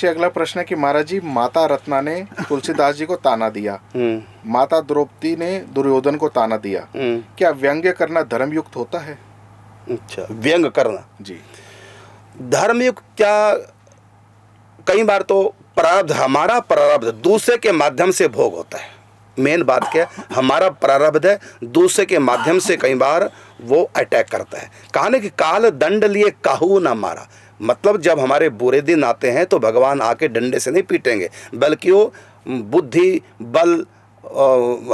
नीचे अगला प्रश्न है कि महाराज जी, माता रत्ना ने तुलसीदास जी को ताना दिया, माता द्रौपदी ने दुर्योधन को ताना दिया, क्या व्यंग्य करना धर्मयुक्त होता है? अच्छा, व्यंग करना जी धर्मयुक्त क्या? कई बार तो प्रारब्ध, हमारा प्रारब्ध दूसरे के माध्यम से भोग होता है। मेन बात क्या है, हमारा प्रारब्ध है, दूसरे के माध्यम से कई बार वो अटैक करता है। कहा ना कि काल दंड लिए काहू ना मारा, मतलब जब हमारे बुरे दिन आते हैं तो भगवान आके डंडे से नहीं पीटेंगे, बल्कि वो बुद्धि बल,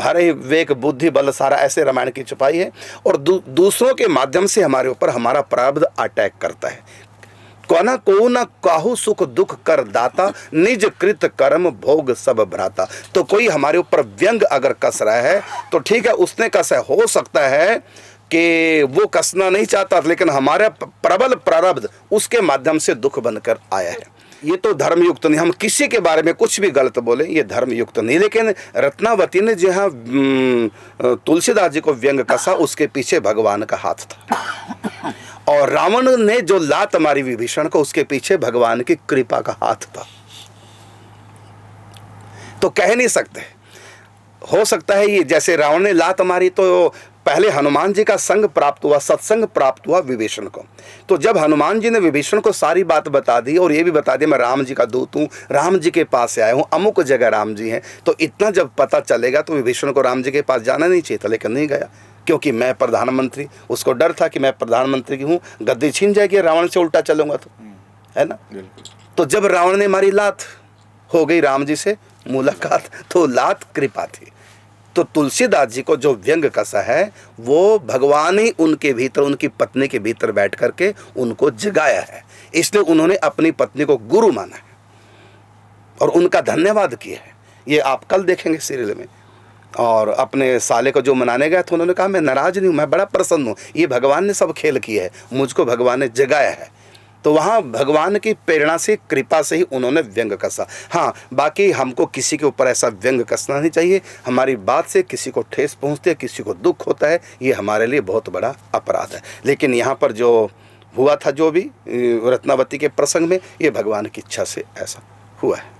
हरे विवेक बुद्धि बल, सारा ऐसे रामायण की छुपाई है। और दूसरों के माध्यम से हमारे ऊपर हमारा प्रारब्ध अटैक करता है। कोना को न काहू सुख दुख कर दाता, निज कृत कर्म भोग सब भ्राता। तो कोई हमारे ऊपर व्यंग अगर कस रहा है तो ठीक है, उसने कसा, हो सकता है कि वो कसना नहीं चाहता, लेकिन हमारा प्रबल प्रारब्ध उसके माध्यम से दुख बनकर आया है। ये तो धर्मयुक्त नहीं, हम किसी के बारे में कुछ भी गलत बोले, ये धर्मयुक्त नहीं। लेकिन रत्नावती ने जहाँ तुलसीदास जी को व्यंग कसा, उसके पीछे भगवान का हाथ था। और रावण ने जो लात मारी विभीषण को, उसके पीछे भगवान की कृपा का हाथ था। तो कह नहीं सकते, हो सकता है ये जैसे रावण ने लात मारी तो पहले हनुमान जी का संग प्राप्त हुआ, सत्संग प्राप्त हुआ विभीषण को। तो जब हनुमान जी ने विभीषण को सारी बात बता दी और ये भी बता दिया मैं राम जी का दूत हूँ, राम जी के पास से आया हूँ, अमुक जगह राम जी हैं, तो इतना जब पता चलेगा तो विभीषण को राम जी के पास जाना नहीं चाहिए था, लेकिन नहीं गया, क्योंकि मैं प्रधानमंत्री, उसको डर था कि मैं प्रधानमंत्री की हूँ, गद्दी छीन जाएगी, रावण से उल्टा चलूंगा तो, है ना। तो जब रावण ने मारी लात, हो गई राम जी से मुलाकात, तो लात कृपा थी। तो तुलसीदास जी को जो व्यंग कसा है वो भगवान ही उनके भीतर, उनकी पत्नी के भीतर बैठ करके उनको जगाया है। इसलिए उन्होंने अपनी पत्नी को गुरु माना है और उनका धन्यवाद किया है। ये आप कल देखेंगे सीरियल में। और अपने साले को जो मनाने गया तो उन्होंने कहा मैं नाराज नहीं हूँ, मैं बड़ा प्रसन्न हूँ, ये भगवान ने सब खेल किया है, मुझको भगवान ने जगाया है। तो वहाँ भगवान की प्रेरणा से, कृपा से ही उन्होंने व्यंग कसा। हाँ, बाकी हमको किसी के ऊपर ऐसा व्यंग कसना नहीं चाहिए। हमारी बात से किसी को ठेस पहुँचती है, किसी को दुख होता है, ये हमारे लिए बहुत बड़ा अपराध है। लेकिन यहाँ पर जो हुआ था, जो भी रत्नावती के प्रसंग में, ये भगवान की इच्छा से ऐसा हुआ है।